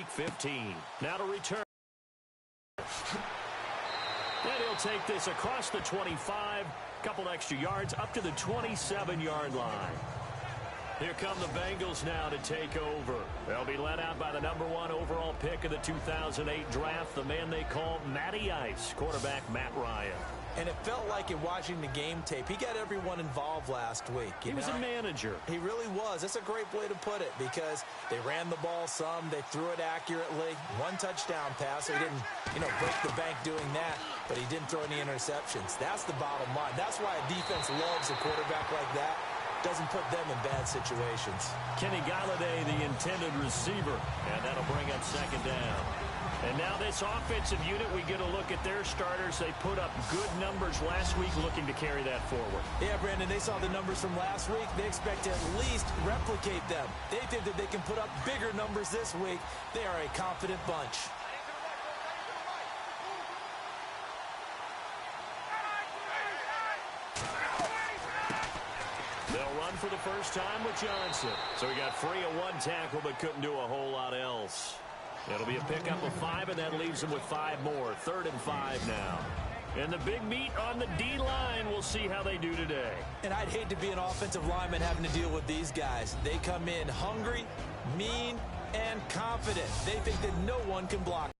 Week 15. Now to return. And he'll take this across the 25, couple extra yards up to the 27-yard line. Here come the Bengals now to take over. They'll be led out by the #1 overall pick of the 2008 draft, the man they call Matty Ice, quarterback Matt Ryan. And it felt like in watching the game tape, he got everyone involved last week. He was a manager. He really was. That's a great way to put it because they ran the ball some. They threw it accurately. 1 touchdown pass. So he didn't, break the bank doing that, but he didn't throw any interceptions. That's the bottom line. That's why a defense loves a quarterback like that. Doesn't put them in bad situations. Kenny Galladay, the intended receiver, and that'll bring up second down. And now this offensive unit, we get a look at their starters. They put up good numbers last week, looking to carry that forward. Yeah, Brandon, they saw the numbers from last week. They expect to at least replicate them. They think that they can put up bigger numbers this week. They are a confident bunch. They'll run for the first time with Johnson. So he got free of 1 tackle but couldn't do a whole lot else. It'll be a pickup of 5, and that leaves them with 5 more. 3rd and 5 now. And the big meat on the D-line, we'll see how they do today. And I'd hate to be an offensive lineman having to deal with these guys. They come in hungry, mean, and confident. They think that no one can block.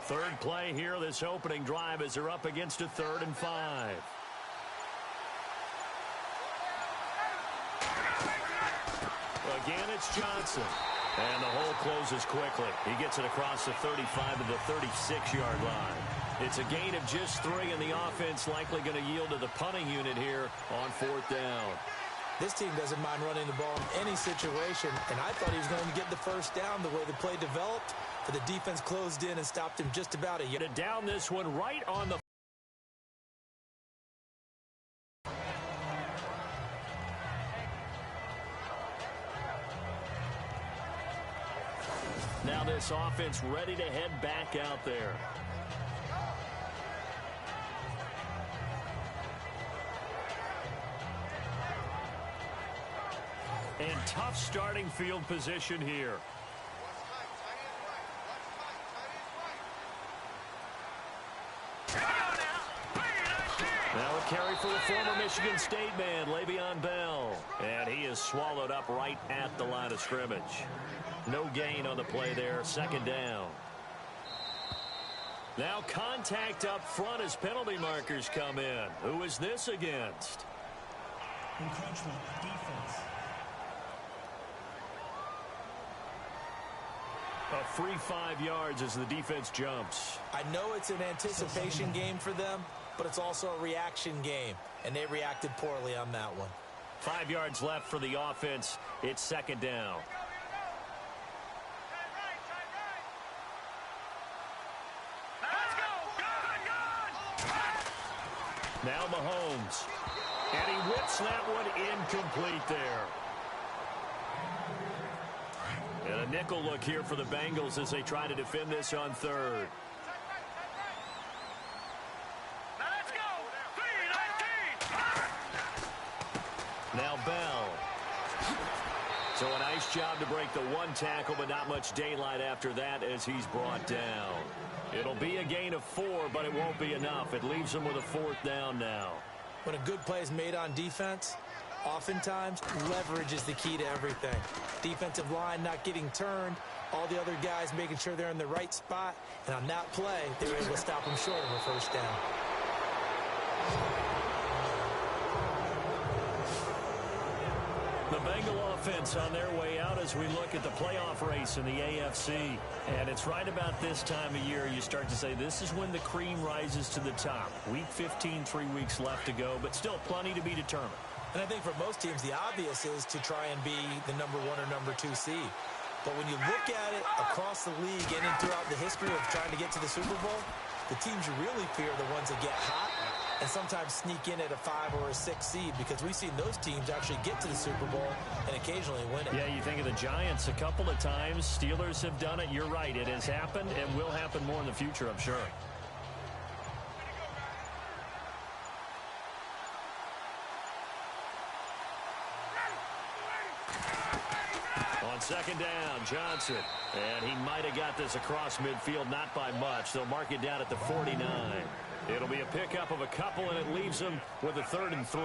Third play here, this opening drive, as they're up against a 3rd and 5. Again, it's Johnson. And the hole closes quickly. He gets it across the 35 to the 36-yard line. It's a gain of just 3, and the offense likely going to yield to the punting unit here on 4th down. This team doesn't mind running the ball in any situation, and I thought he was going to get the first down the way the play developed. But the defense closed in and stopped him just about a yard. To down this one right on the. Now this offense ready to head back out there. And tough starting field position here. Now a carry for the former Michigan State man, Le'Veon Bell. And he is swallowed up right at the line of scrimmage. No gain on the play there. 2nd down. Now contact up front as penalty markers come in. Who is this against? Encroachment, defense. A free 5 yards as the defense jumps. I know it's an anticipation game for them, but it's also a reaction game, and they reacted poorly on that one. 5 yards left for the offense. It's 2nd down. Now Mahomes. And he whips that one incomplete there. And a nickel look here for the Bengals as they try to defend this on 3rd. Now Bell. So a nice job to break the 1 tackle, but not much daylight after that as he's brought down. It'll be a gain of 4, but it won't be enough. It leaves them with a 4th down now. When a good play is made on defense, oftentimes leverage is the key to everything. Defensive line not getting turned, all the other guys making sure they're in the right spot, and on that play, they were able to stop them short of a 1st down. The Bengal offense on their way out as we look at the playoff race in the AFC. And it's right about this time of year you start to say this is when the cream rises to the top. Week 15, 3 weeks left to go, but still plenty to be determined. And I think for most teams, the obvious is to try and be the #1 or #2 seed. But when you look at it across the league and throughout the history of trying to get to the Super Bowl, the teams you really fear are the ones that get hot and sometimes sneak in at a 5 or a 6 seed, because we've seen those teams actually get to the Super Bowl and occasionally win it. Yeah, you think of the Giants a couple of times. Steelers have done it. You're right. It has happened and will happen more in the future, I'm sure. On second down, Johnson. And he might have got this across midfield, not by much. They'll mark it down at the 49. It'll be a pickup of a couple, and it leaves them with a 3rd and 3.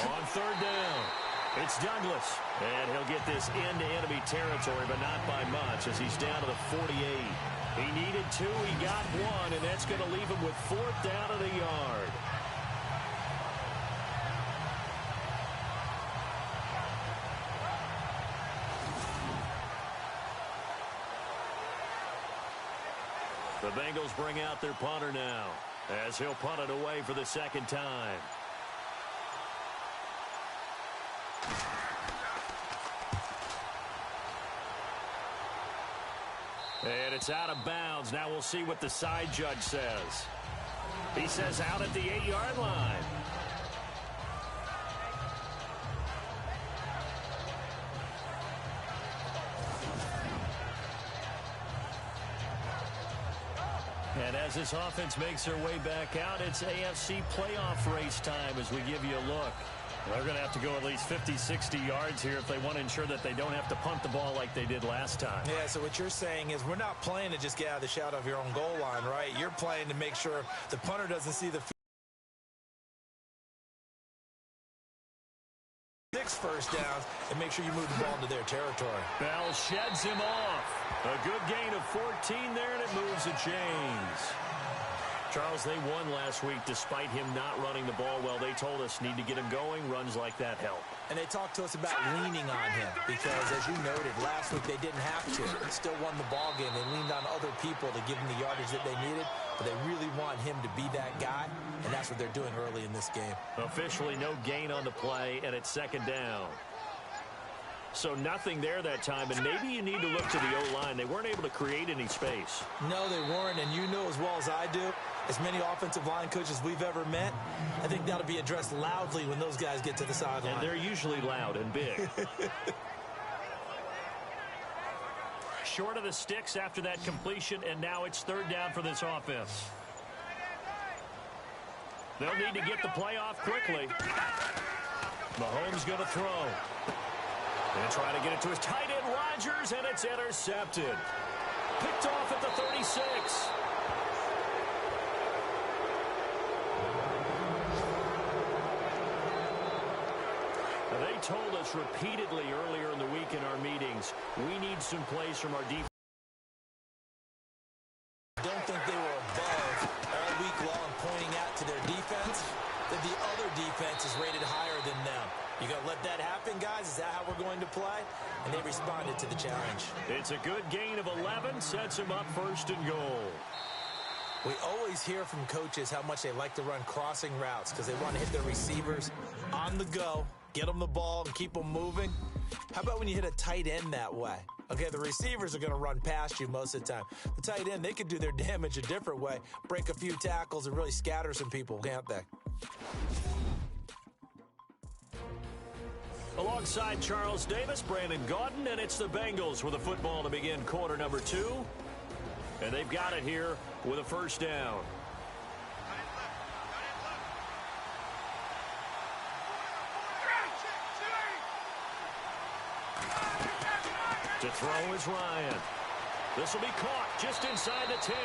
On 3rd down, it's Douglas. And he'll get this into enemy territory, but not by much, as he's down to the 48. He needed 2, he got 1, and that's going to leave him with 4th down at a yard. The Bengals bring out their punter now, as he'll punt it away for the 2nd time. And it's out of bounds. Now we'll see what the side judge says. He says out at the 8-yard line. And as this offense makes their way back out, it's AFC playoff race time as we give you a look. They're going to have to go at least 50, 60 yards here if they want to ensure that they don't have to punt the ball like they did last time. Yeah, so what you're saying is we're not playing to just get out of the shadow of your own goal line, right? You're playing to make sure the punter doesn't see the 6 first downs and make sure you move the ball into their territory. Bell sheds him off. A good gain of 14 there, and it moves the chains. Charles, they won last week despite him not running the ball well. They told us need to get him going. Runs like that help. And they talked to us about leaning on him because, as you noted, last week they didn't have to. They still won the ball game. They leaned on other people to give them the yardage that they needed, but they really want him to be that guy, and that's what they're doing early in this game. Officially no gain on the play, and it's 2nd down. So nothing there that time, and maybe you need to look to the O-line. They weren't able to create any space. No, they weren't, and you know as well as I do, as many offensive line coaches we've ever met, I think that'll be addressed loudly when those guys get to the sideline. And they're usually loud and big. Short of the sticks after that completion, and now it's 3rd down for this offense. They'll need to get the play off quickly. Mahomes going to throw. And try to get it to his tight end, Rodgers, and it's intercepted. Picked off at the 36. They told us repeatedly earlier in the week in our meetings, we need some plays from our defense. I don't think they were above all week long pointing out to their defense that the other defense is rated higher than them. You going to let that happen, guys? Is that how we're going to play? And they responded to the challenge. It's a good gain of 11. Sets him up 1st and goal. We always hear from coaches how much they like to run crossing routes because they want to hit their receivers on the go, get them the ball, and keep them moving. How about when you hit a tight end that way? Okay, the receivers are going to run past you most of the time. The tight end, they could do their damage a different way, break a few tackles, and really scatter some people, can't they? Alongside Charles Davis, Brandon Gaudin, and it's the Bengals with a football to begin quarter number 2. And they've got it here with a 1st down. To throw is Ryan. This will be caught just inside the 10.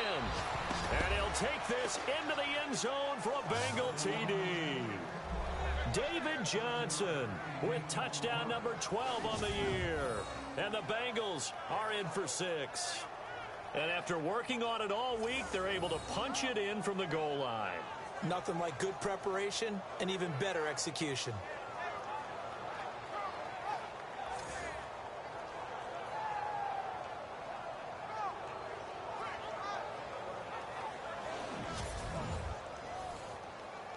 And he'll take this into the end zone for a Bengal TD. David Johnson with touchdown number 12 on the year. And the Bengals are in for 6. And after working on it all week, they're able to punch it in from the goal line. Nothing like good preparation and even better execution.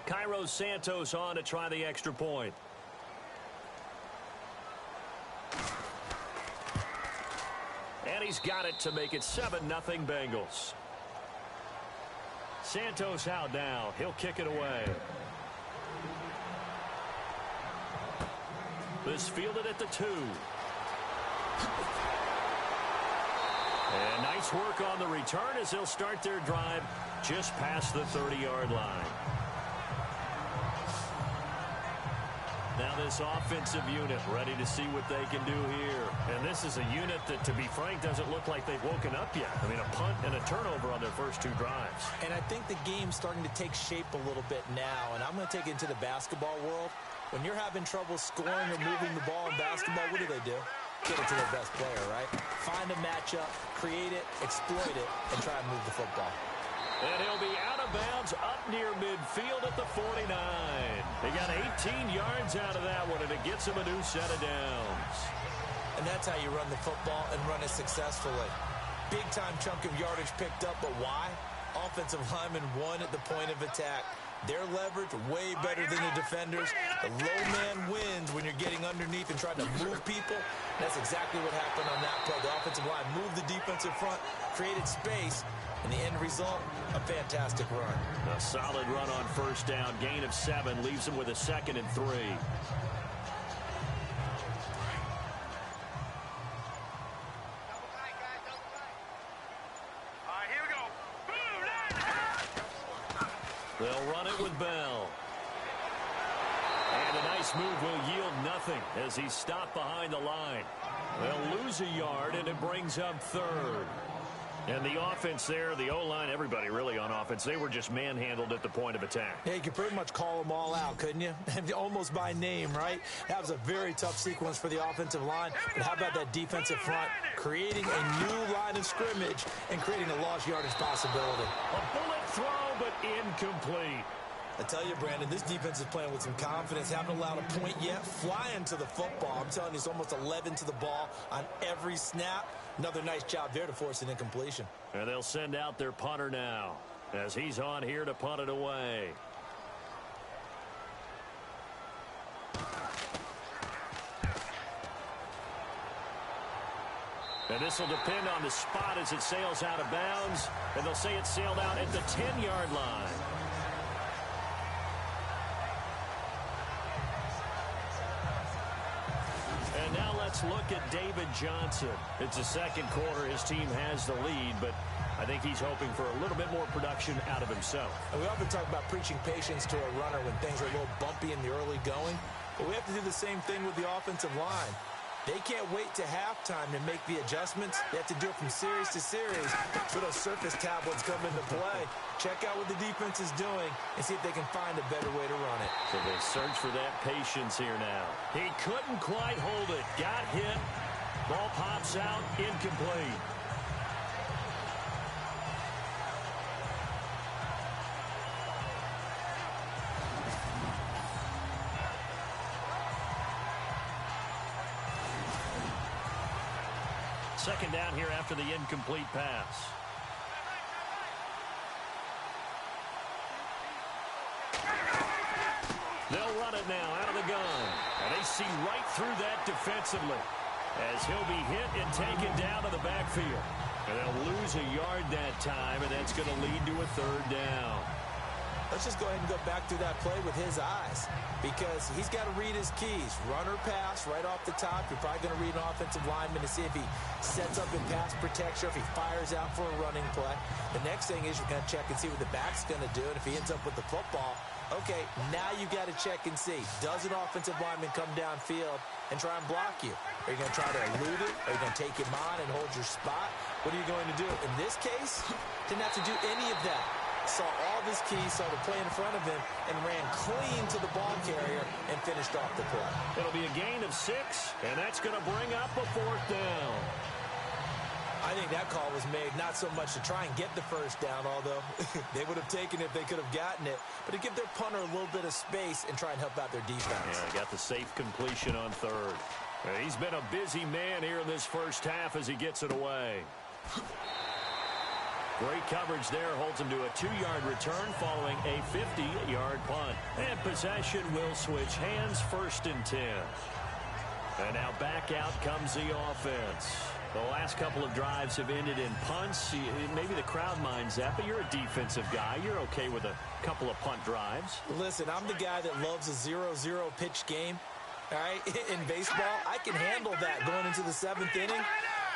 Cairo Santos on to try the extra point. And he's got it to make it 7-0 Bengals. Santos out now. He'll kick it away. This fielded at the 2. And nice work on the return as they'll start their drive just past the 30-yard line. Now this offensive unit ready to see what they can do here. And this is a unit that, to be frank, doesn't look like they've woken up yet. I mean, a punt and a turnover on their first 2 drives. And I think the game's starting to take shape a little bit now. And I'm going to take it into the basketball world. When you're having trouble scoring or moving the ball in basketball, what do? Get it to their best player, right? Find a matchup, create it, exploit it, and try and move the football. And he'll be out of bounds up near midfield at the 49. He got 18 yards out of that one, and it gets him a new set of downs. And that's how you run the football and run it successfully. Big-time chunk of yardage picked up, but why? Offensive lineman won at the point of attack. Their leverage way better than the defenders. The low man wins when you're getting underneath and trying to move people. That's exactly what happened on that play. The offensive line moved the defensive front, created space, and the end result, a fantastic run. A solid run on first down. Gain of 7 leaves him with a 2nd and 3. They'll run it with Bell. And a nice move will yield nothing as he's stopped behind the line. They'll lose a yard, and it brings up 3rd. And the offense there, the O-line, everybody really on offense, they were just manhandled at the point of attack. Yeah, you could pretty much call them all out, couldn't you? Almost by name, right? That was a very tough sequence for the offensive line. But how about that defensive front creating a new line of scrimmage and creating a lost yardage possibility? A bullet throw, but incomplete. I tell you, Brandon, this defense is playing with some confidence. Haven't allowed a point yet. Flying to the football. I'm telling you, it's almost 11 to the ball on every snap. Another nice job there to force an incompletion. And they'll send out their punter now as he's on here to punt it away. And this will depend on the spot as it sails out of bounds. And they'll say it sailed out at the 10-yard line. And now let's look at David Johnson. It's the second quarter. His team has the lead, but I think he's hoping for a little bit more production out of himself. And we often talk about preaching patience to a runner when things are a little bumpy in the early going, but we have to do the same thing with the offensive line. They can't wait to halftime to make the adjustments. They have to do it from series to series. So those surface tablets come into play. Check out what the defense is doing and see if they can find a better way to run it. So they search for that patience here now. He couldn't quite hold it. Got hit. Ball pops out. Incomplete. Second down here after the incomplete pass. They'll run it now out of the gun. And they see right through that defensively as he'll be hit and taken down to the backfield. And they'll lose a yard that time, and that's going to lead to a 3rd down. Let's just go ahead and go back through that play with his eyes because he's got to read his keys. Run or pass right off the top. You're probably going to read an offensive lineman to see if he sets up in pass protection or if he fires out for a running play. The next thing is you're going to check and see what the back's going to do. And if he ends up with the football, okay, now you got to check and see. Does an offensive lineman come downfield and try and block you? Are you going to try to elude it? Are you going to take him on and hold your spot? What are you going to do? In this case, didn't have to do any of that. Saw all of his keys, saw the play in front of him, and ran clean to the ball carrier and finished off the play. It'll be a gain of 6, and that's going to bring up a 4th down. I think that call was made not so much to try and get the first down, although they would have taken it if they could have gotten it, but to give their punter a little bit of space and try and help out their defense. Yeah, got the safe completion on 3rd. He's been a busy man here in this first half as he gets it away. Great coverage there, holds him to a 2-yard return following a 50-yard punt. And possession will switch hands, 1st and 10. And now back out comes the offense. The last couple of drives have ended in punts. Maybe the crowd minds that, but you're a defensive guy. You're okay with a couple of punt drives. Listen, I'm the guy that loves a 0-0 pitch game. All right, in baseball, I can handle that going into the 7th inning.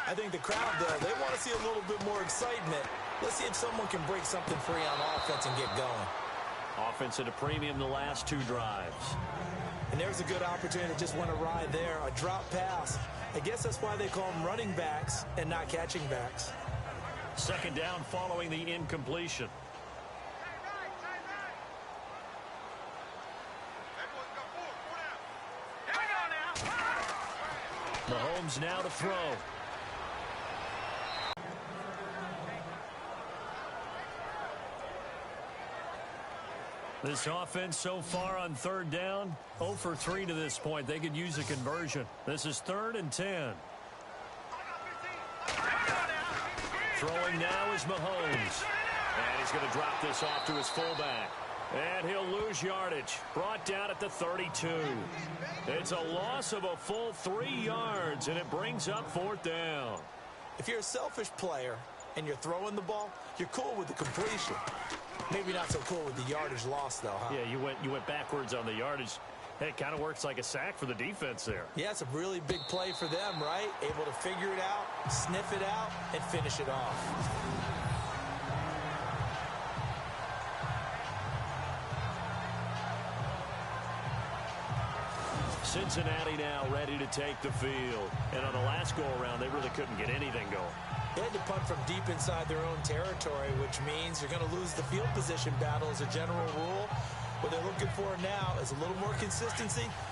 I think the crowd, though, they want to see a little bit more excitement. Let's see if someone can break something free on offense and get going. Offense at a premium the last 2 drives. And there's a good opportunity to just went awry there. A drop pass. I guess that's why they call them running backs and not catching backs. 2nd down following the incompletion. Mahomes now to throw. This offense so far on 3rd down, 0 for 3 to this point. They could use a conversion. This is 3rd and 10. Throwing now is Mahomes. And he's going to drop this off to his fullback. And he'll lose yardage. Brought down at the 32. It's a loss of a full 3 yards, and it brings up 4th down. If you're a selfish player and you're throwing the ball, you're cool with the completion. Maybe not so cool with the yardage loss, though, huh? Yeah, you went backwards on the yardage. It kind of works like a sack for the defense there. Yeah, it's a really big play for them, right? Able to figure it out, sniff it out, and finish it off. Cincinnati now ready to take the field. And on the last go-around, they really couldn't get anything going. They had to punt from deep inside their own territory, which means you're going to lose the field position battle as a general rule. What they're looking for now is a little more consistency